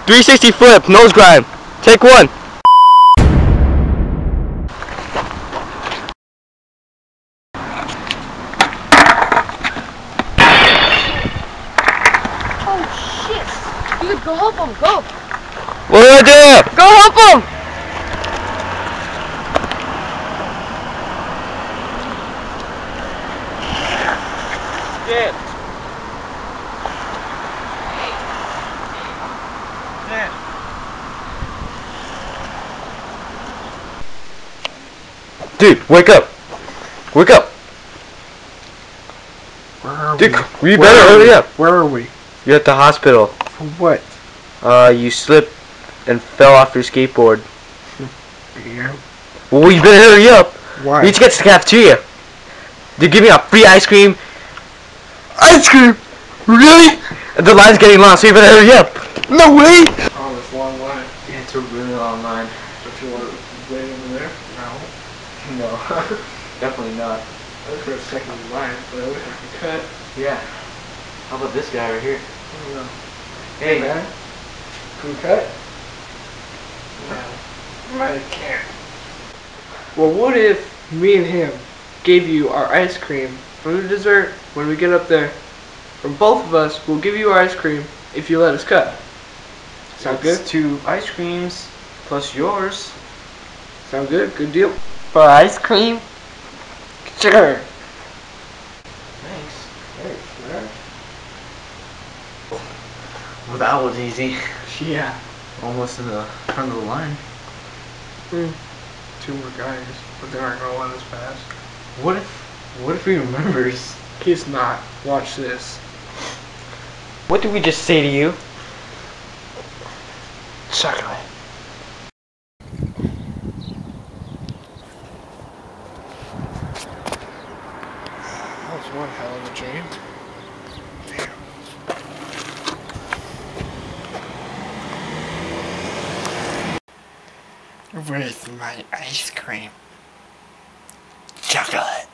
360 flip, nose grind. Take one. Oh shit! Dude, go help him, go! What do I do? Go help him! Yeah. Dude, wake up! Wake up! Where are Dude, we? you better hurry up. Where are we? You're at the hospital. For what? You slipped and fell off your skateboard. Yeah. Well, you better hurry up. Why? You need to get to the cafeteria. They're giving out free ice cream. Ice cream? Really? And the line's getting long, so you better hurry up. No way! Oh, this long line. Yeah, it's a really long line. Don't you want to wait over there? No. No, definitely not. I was for a second in line, but I wish I could cut. Yeah. How about this guy right here? I don't know. Hey, man. Can we cut? No. I can't. Well, what if me and him gave you our ice cream from the dessert when we get up there? From both of us, we'll give you our ice cream if you let us cut. Sound good? It's 2 ice creams plus yours. Sound good? Good deal? For ice cream? Sure. Thanks. Thanks, man. Well, that was easy. Yeah. Almost in the front of the line. 2 more guys, but they aren't gonna let us pass. What if he remembers? He's not. Watch this. What did we just say to you? Chocolate. That was one hell of a dream. Where's my ice cream? Chocolate.